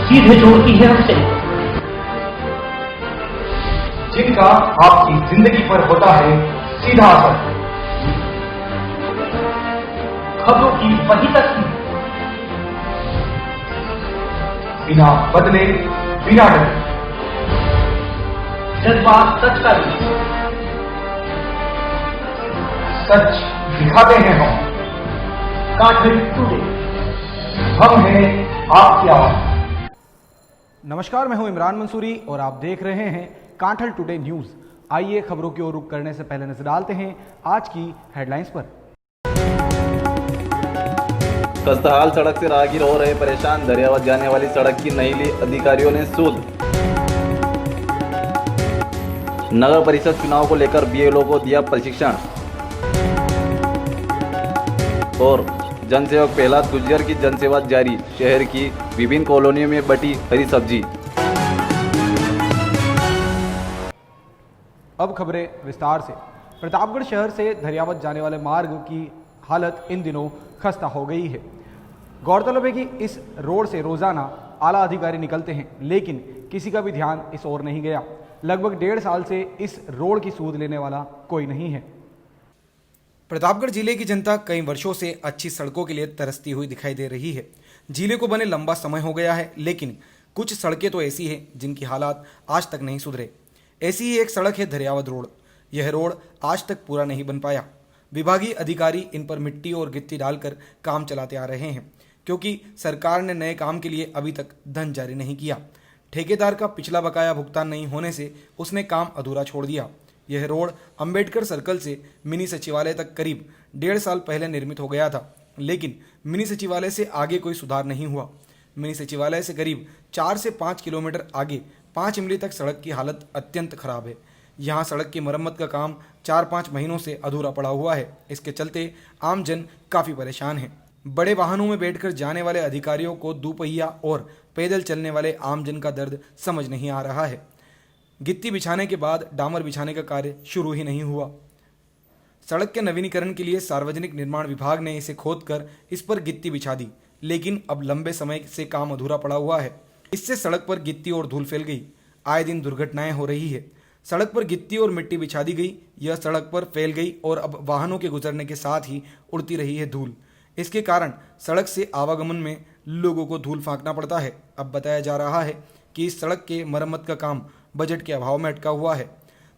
सीधे जोड़ती है हमसे, जिनका आपकी जिंदगी पर होता है सीधा असर। खबरों की वही तस्वीर, बिना बदले बिना डरे, जज्बात सच का भी, सच दिखाते हैं हम। काठिल टुडे। हम हैं आपकी आवाज। नमस्कार, मैं हूं इमरान मंसूरी और आप देख रहे हैं कांठल टुडे न्यूज। आइए खबरों की ओर रुख करने से पहले नजर डालते हैं आज की हेडलाइंस पर। खस्ताहाल सड़क से राहगीर हो रहे परेशान, दरियावत जाने वाली सड़क की नहीं ली अधिकारियों ने सूद। नगर परिषद चुनाव को लेकर बीएलओ को दिया प्रशिक्षण। और जनसेवक प्रहलाद गुर्जर की जनसेवा जारी, शहर की विभिन्न कॉलोनियों में बटी हरी सब्जी। अब खबरें विस्तार से। प्रतापगढ़ शहर से दरियावत जाने वाले मार्ग की हालत इन दिनों खस्ता हो गई है। गौरतलब है कि इस रोड से रोजाना आला अधिकारी निकलते हैं, लेकिन किसी का भी ध्यान इस ओर नहीं गया। लगभग 1.5 साल से इस रोड की सूद लेने वाला कोई नहीं है। प्रतापगढ़ जिले की जनता कई वर्षों से अच्छी सड़कों के लिए तरसती हुई दिखाई दे रही है। जिले को बने लंबा समय हो गया है, लेकिन कुछ सड़कें तो ऐसी हैं जिनकी हालात आज तक नहीं सुधरे। ऐसी ही एक सड़क है दरियावत रोड। यह रोड आज तक पूरा नहीं बन पाया। विभागीय अधिकारी इन पर मिट्टी और गिट्टी डालकर काम चलाते आ रहे हैं, क्योंकि सरकार ने नए काम के लिए अभी तक धन जारी नहीं किया। ठेकेदार का पिछला बकाया भुगतान नहीं होने से उसने काम अधूरा छोड़ दिया। यह रोड अंबेडकर सर्कल से मिनी सचिवालय तक करीब 1.5 साल पहले निर्मित हो गया था, लेकिन मिनी सचिवालय से आगे कोई सुधार नहीं हुआ। मिनी सचिवालय से करीब 4 से 5 किलोमीटर आगे 5 इमली तक सड़क की हालत अत्यंत खराब है। यहाँ सड़क की मरम्मत का काम 4-5 महीनों से अधूरा पड़ा हुआ है। इसके चलते आम जन काफ़ी परेशान है। बड़े वाहनों में बैठकर जाने वाले अधिकारियों को दुपहिया और पैदल चलने वाले आमजन का दर्द समझ नहीं आ रहा है। गिट्टी बिछाने के बाद डामर बिछाने का कार्य शुरू ही नहीं हुआ। सड़क के नवीनीकरण के लिए सार्वजनिक निर्माण विभाग ने इसे खोदकर इस पर गिट्टी बिछा दी, लेकिन अब लंबे समय से काम अधूरा पड़ा हुआ है। इससे सड़क पर गिट्टी और धूल फैल गई। आए दिन दुर्घटनाएं हो रही है। सड़क पर गिट्टी और मिट्टी बिछा दी गई, यह सड़क पर फैल गई और अब वाहनों के गुजरने के साथ ही उड़ती रही है धूल। इसके कारण सड़क से आवागमन में लोगों को धूल फांकना पड़ता है। अब बताया जा रहा है कि इस सड़क के मरम्मत का काम बजट के अभाव में अटका हुआ है।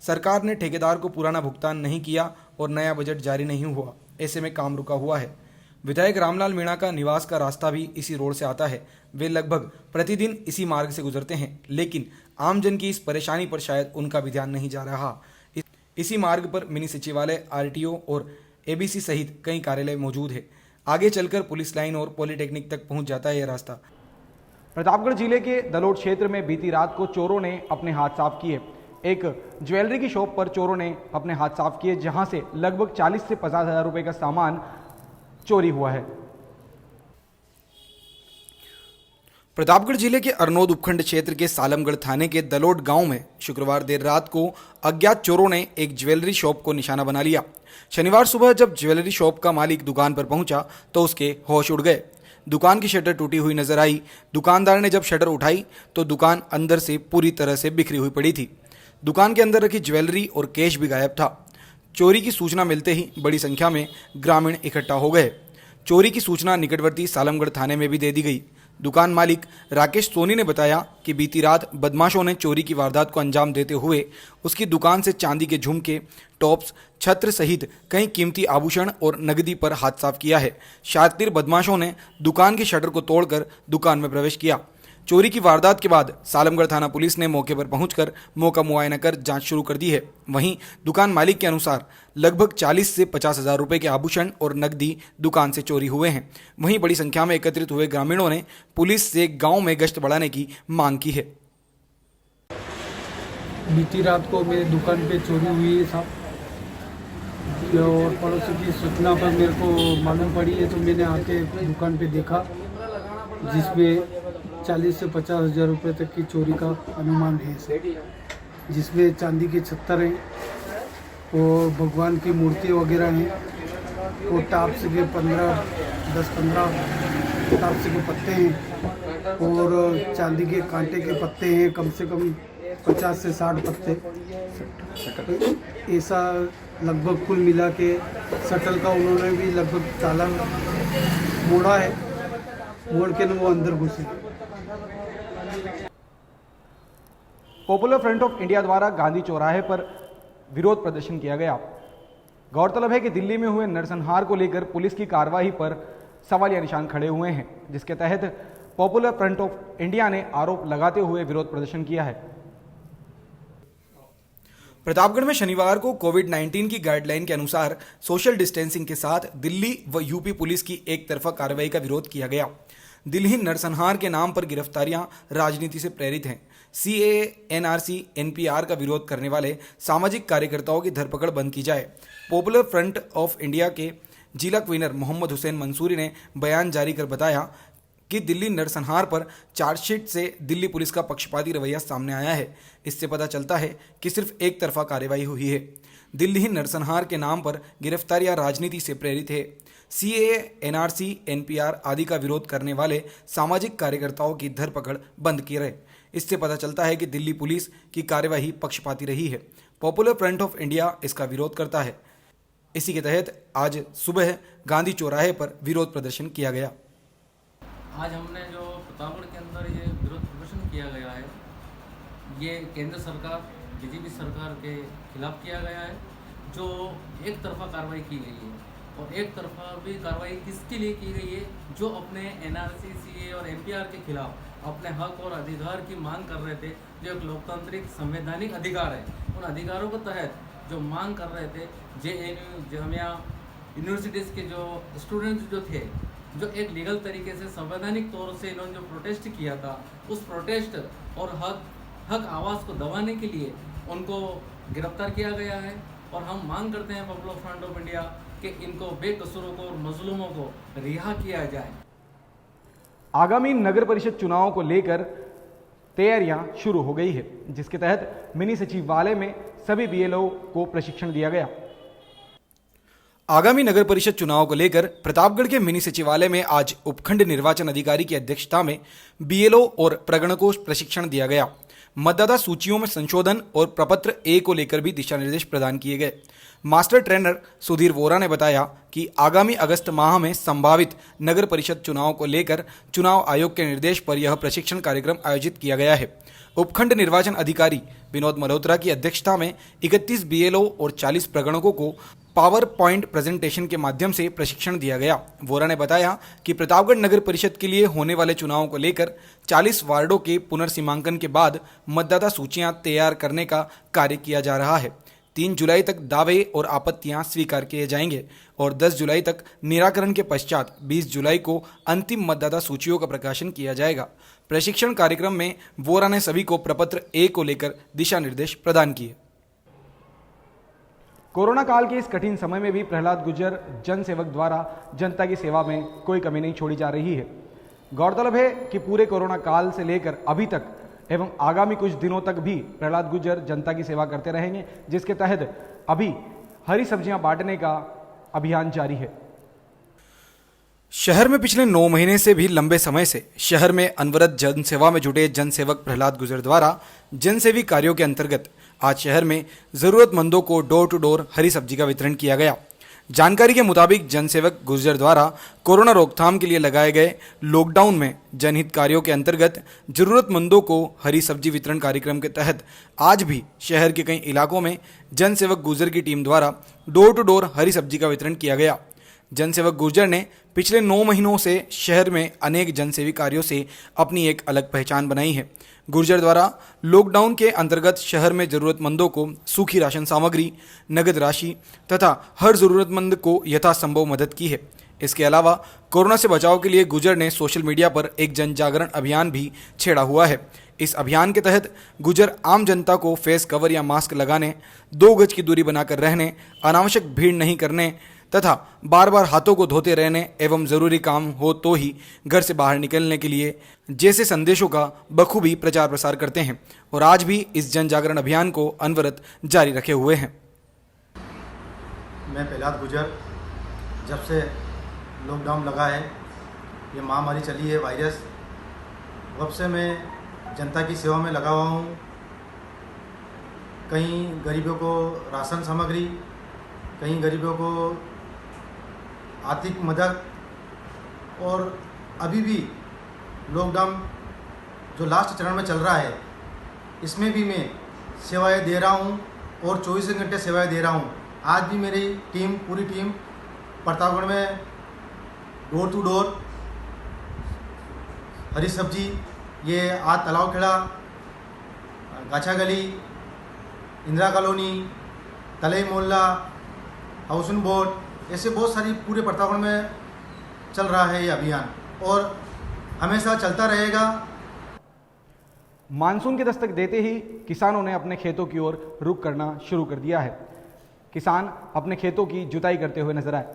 सरकार ने ठेकेदार को पुराना भुगतान नहीं किया और नया बजट जारी नहीं हुआ। ऐसे में काम रुका हुआ है। विधायक रामलाल मीणा का निवास का रास्ता भी इसी रोड से आता है। वे लगभग प्रतिदिन इसी मार्ग से गुजरते हैं, लेकिन आमजन की इस परेशानी पर शायद उनका भी ध्यान नहीं जा रहा। इसी मार्ग पर मिनी सचिवालय, आरटीओ और एबीसी सहित कई कार्यालय मौजूद है। आगे चलकर पुलिस लाइन और पॉलिटेक्निक तक पहुंच जाता है यह रास्ता। प्रतापगढ़ जिले के दलोट क्षेत्र में बीती रात को चोरों ने अपने हाथ साफ किए। एक ज्वेलरी की शॉप पर चोरों ने अपने हाथ साफ किए, जहां से लगभग 40 से 50 हजार रुपए का सामान चोरी हुआ है। प्रतापगढ़ जिले के अरनोद उपखंड क्षेत्र के सालमगढ़ थाने के दलोट गांव में शुक्रवार देर रात को अज्ञात चोरों ने एक ज्वेलरी शॉप को निशाना बना लिया। शनिवार सुबह जब ज्वेलरी शॉप का मालिक दुकान पर पहुंचा तो उसके होश उड़ गए। दुकान की शटर टूटी हुई नजर आई। दुकानदार ने जब शटर उठाई तो दुकान अंदर से पूरी तरह से बिखरी हुई पड़ी थी। दुकान के अंदर रखी ज्वेलरी और कैश भी गायब था। चोरी की सूचना मिलते ही बड़ी संख्या में ग्रामीण इकट्ठा हो गए। चोरी की सूचना निकटवर्ती सालमगढ़ थाने में भी दे दी गई। दुकान मालिक राकेश सोनी ने बताया कि बीती रात बदमाशों ने चोरी की वारदात को अंजाम देते हुए उसकी दुकान से चांदी के झुमके, टॉप्स, छत्र सहित कई कीमती आभूषण और नकदी पर हाथ साफ किया है। शातिर बदमाशों ने दुकान की शटर को तोड़कर दुकान में प्रवेश किया। चोरी की वारदात के बाद सालमगढ़ थाना पुलिस ने मौके पर पहुंचकर मौका मुआयना कर जांच शुरू कर दी है। वहीं दुकान मालिक के अनुसार लगभग 40 से 50 हजार रुपए के आभूषण और नकदी दुकान से चोरी हुए हैं। वहीं बड़ी संख्या में एकत्रित हुए ग्रामीणों ने पुलिस से गांव में गश्त बढ़ाने की मांग की है। बीती रात को मेरी दुकान पे चोरी हुई है साहब, और पड़ोसी की सूचना पर मेरे को मालूम पड़ी है तो मैंने आके दुकान पे देखा, जिसमें 40 से 50 हजार रुपये तक की चोरी का अनुमान है सर। जिसमें चांदी के छत्तर हैं और भगवान की मूर्ति वगैरह हैं और टाप्स के 10-15 टाप्स के पत्ते हैं और चांदी के कांटे के पत्ते हैं कम से कम 50 से 60 पत्ते, ऐसा लगभग कुल मिला के शटल का उन्होंने भी लगभग ताला मोड़ा है, मोड़ के वो अंदर घुसे। पॉपुलर फ्रंट ऑफ इंडिया द्वारा गांधी चौराहे पर विरोध प्रदर्शन किया गया। गौरतलब है कि दिल्ली में हुए नरसंहार को लेकर पुलिस की कार्रवाई पर सवालिया निशान खड़े हुए हैं, जिसके तहत पॉपुलर फ्रंट ऑफ इंडिया ने आरोप लगाते हुए विरोध प्रदर्शन किया है। प्रतापगढ़ में शनिवार को कोविड-19 की गाइडलाइन के अनुसार सोशल डिस्टेंसिंग के साथ दिल्ली व यूपी पुलिस की एक तरफा कार्रवाई का विरोध किया गया। दिल्ली नरसंहार के नाम पर गिरफ्तारियां राजनीति से प्रेरित हैं। सीएए, एनआरसी, एनपीआर का विरोध करने वाले सामाजिक कार्यकर्ताओं की धरपकड़ बंद की जाए। पॉपुलर फ्रंट ऑफ इंडिया के जिला कन्वीनर मोहम्मद हुसैन मंसूरी ने बयान जारी कर बताया कि दिल्ली नरसंहार पर चार्जशीट से दिल्ली पुलिस का पक्षपाती रवैया सामने आया है। इससे पता चलता है कि सिर्फ एक तरफा कार्रवाई हुई है। दिल्ली नरसंहार के नाम पर गिरफ्तारियां राजनीति से प्रेरित है। सीएए, एनआरसी, एनपीआर आदि का विरोध करने वाले सामाजिक कार्यकर्ताओं की धरपकड़ बंद की रहे। इससे पता चलता है कि दिल्ली पुलिस की कार्यवाही पक्षपाती रही है। पॉपुलर फ्रंट ऑफ इंडिया इसका विरोध करता है। इसी के तहत आज सुबह गांधी चौराहे पर विरोध प्रदर्शन किया गया। आज हमने जो प्रतापगढ़ के अंदर ये विरोध प्रदर्शन किया गया है, ये केंद्र सरकार, बीजेपी सरकार के खिलाफ किया गया है, जो एक तरफा कार्रवाई की गई है। और एक तरफा भी कार्रवाई किसके लिए की गई है? जो अपने एनआरसी, सीए और एनपीआर के खिलाफ अपने हक और अधिकार की मांग कर रहे थे, जो एक लोकतांत्रिक संवैधानिक अधिकार है, उन अधिकारों के तहत जो मांग कर रहे थे जेएनयू, जामिया यूनिवर्सिटीज़ के जो स्टूडेंट्स जो थे, जो एक लीगल तरीके से संवैधानिक तौर से इन्होंने जो प्रोटेस्ट किया था, उस प्रोटेस्ट और हक आवाज़ को दबाने के लिए उनको गिरफ्तार किया गया है। और हम मांग करते हैं पॉपुलर फ्रंट ऑफ इंडिया कि इनको बेकसूरों को और मजलूमों को रिहा किया जाए। आगामी नगर परिषद चुनावों को लेकर तैयारियां शुरू हो गई है, जिसके तहत मिनी सचिवालय में सभी बीएलओ को प्रशिक्षण दिया गया। आगामी नगर परिषद चुनाव को लेकर प्रतापगढ़ के मिनी सचिवालय में आज उपखंड निर्वाचन अधिकारी की अध्यक्षता में बीएलओ और प्रगणकों को प्रशिक्षण दिया गया। मतदाता सूचियों में संशोधन और प्रपत्र ए को लेकर भी दिशा निर्देश प्रदान किए गए। मास्टर ट्रेनर सुधीर वोरा ने बताया कि आगामी अगस्त माह में संभावित नगर परिषद चुनाव को लेकर चुनाव आयोग के निर्देश पर यह प्रशिक्षण कार्यक्रम आयोजित किया गया है। उपखंड निर्वाचन अधिकारी विनोद मल्होत्रा की अध्यक्षता में 31 बीएलओ और 40 प्रगणकों को पावर पॉइंट प्रेजेंटेशन के माध्यम से प्रशिक्षण दिया गया। वोरा ने बताया कि प्रतापगढ़ नगर परिषद के लिए होने वाले चुनावों को लेकर 40 वार्डों के पुनर्सीमांकन के बाद मतदाता सूचियां तैयार करने का कार्य किया जा रहा है। 3 जुलाई तक दावे और आपत्तियां स्वीकार किए जाएंगे और 10 जुलाई तक निराकरण के पश्चात 20 जुलाई को अंतिम मतदाता सूचियों का प्रकाशन किया जाएगा। प्रशिक्षण कार्यक्रम में वोरा ने सभी को प्रपत्र ए को लेकर दिशा निर्देश प्रदान किए। कोरोना काल के इस कठिन समय में भी प्रहलाद गुर्जर जन सेवक द्वारा जनता की सेवा में कोई कमी नहीं छोड़ी जा रही है। गौरतलब है कि पूरे कोरोना काल से लेकर अभी तक एवं आगामी कुछ दिनों तक भी प्रहलाद गुर्जर जनता की सेवा करते रहेंगे, जिसके तहत अभी हरी सब्जियां बांटने का अभियान जारी है। शहर में पिछले 9 महीने से भी लंबे समय से शहर में अनवरत जनसेवा में जुटे जनसेवक प्रहलाद गुर्जर द्वारा जनसेवी कार्यों के अंतर्गत आज शहर में जरूरतमंदों को डोर टू डोर हरी सब्जी का वितरण किया गया। जानकारी के मुताबिक जनसेवक गुर्जर द्वारा कोरोना रोकथाम के लिए लगाए गए लॉकडाउन में जनहित कार्यों के अंतर्गत जरूरतमंदों को हरी सब्जी वितरण कार्यक्रम के तहत आज भी शहर के कई इलाकों में जनसेवक गुर्जर की टीम द्वारा डोर टू डोर हरी सब्जी का वितरण किया गया। जनसेवक गुर्जर ने पिछले 9 महीनों से शहर में अनेक जनसेवी कार्यों से अपनी एक अलग पहचान बनाई है। गुर्जर द्वारा लॉकडाउन के अंतर्गत शहर में जरूरतमंदों को सूखी राशन सामग्री, नगद राशि तथा हर जरूरतमंद को यथासंभव मदद की है। इसके अलावा कोरोना से बचाव के लिए गुर्जर ने सोशल मीडिया पर एक जन जागरण अभियान भी छेड़ा हुआ है। इस अभियान के तहत गुर्जर आम जनता को फेस कवर या मास्क लगाने, 2 गज की दूरी बनाकर रहने, अनावश्यक भीड़ नहीं करने तथा बार बार हाथों को धोते रहने एवं जरूरी काम हो तो ही घर से बाहर निकलने के लिए जैसे संदेशों का बखूबी प्रचार प्रसार करते हैं और आज भी इस जन जागरण अभियान को अनवरत जारी रखे हुए हैं। मैं प्रहलाद गुर्जर, जब से लॉकडाउन लगा है, ये महामारी चली है वायरस, कब से मैं जनता की सेवा में लगा हुआ हूँ। कहीं गरीबों को राशन सामग्री, कहीं गरीबों को आर्थिक मदद, और अभी भी लॉकडाउन जो लास्ट चरण में चल रहा है इसमें भी मैं सेवाएं दे रहा हूँ और 24 घंटे सेवाएं दे रहा हूँ। आज भी मेरी टीम, पूरी टीम प्रतापगढ़ में डोर टू डोर हरी सब्जी, ये आज तालाब खेड़ा, गाछा गली, इंदिरा कॉलोनी, तलई मोहल्ला, हाउसिंग बोर्ड, ऐसे बहुत सारी पूरे प्रतापगढ़ में चल रहा है ये अभियान और हमेशा चलता रहेगा। मानसून की दस्तक देते ही किसानों ने अपने खेतों की ओर रुख करना शुरू कर दिया है। किसान अपने खेतों की जुताई करते हुए नजर आए।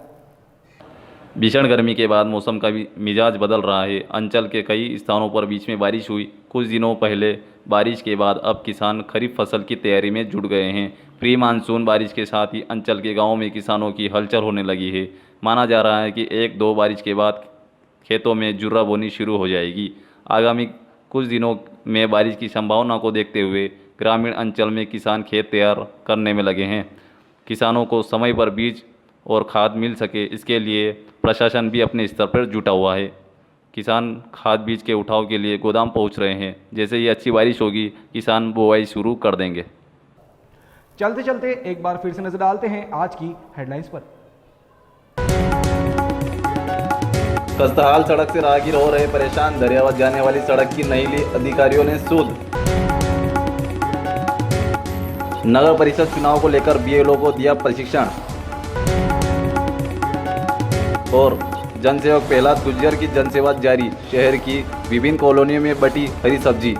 भीषण गर्मी के बाद मौसम का भी मिजाज बदल रहा है। अंचल के कई स्थानों पर बीच में बारिश हुई। कुछ दिनों पहले बारिश के बाद अब किसान खरीफ फसल की तैयारी में जुट गए हैं। प्री मानसून बारिश के साथ ही अंचल के गांवों में किसानों की हलचल होने लगी है। माना जा रहा है कि 1-2 बारिश के बाद खेतों में जुर्रा बोनी शुरू हो जाएगी। आगामी कुछ दिनों में बारिश की संभावना को देखते हुए ग्रामीण अंचल में किसान खेत तैयार करने में लगे हैं। किसानों को समय पर बीज और खाद मिल सके, इसके लिए प्रशासन भी अपने स्तर पर जुटा हुआ है। किसान खाद बीज के उठाव के लिए गोदाम पहुंच रहे हैं। जैसे ही अच्छी बारिश होगी किसान बुआई शुरू कर देंगे। चलते चलते एक बार फिर से नजर डालते हैं आज की हेडलाइंस पर। खस्ताहाल सड़क से राहगीर हो रहे परेशान, दरियावत जाने वाली सड़क की नहीं ली अधिकारियों ने सूद। नगर परिषद चुनाव को लेकर बीएलओ को दिया प्रशिक्षण। और जनसेवक प्रहलाद गुर्जर की जनसेवा जारी, शहर की विभिन्न कॉलोनियों में बटी हरी सब्जी।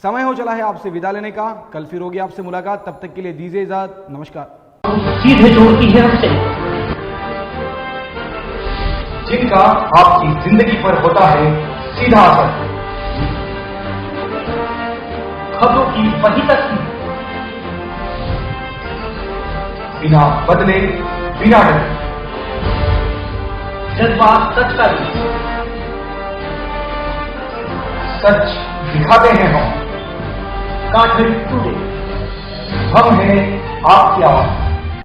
समय हो चला है आपसे विदा लेने का। कल फिर होगी आपसे मुलाकात, तब तक के लिए दीजिए इजाजत। नमस्कार। सीधे जोड़ती है हमसे, जिनका आपकी जिंदगी पर होता है सीधा असर। खबरों की वही तस्वीर, बिना बदले, बिना डरे, जज्बात सच का भी, सच दिखाते हैं हम। काठिन टूटे, हम हैं आपकी आवाज।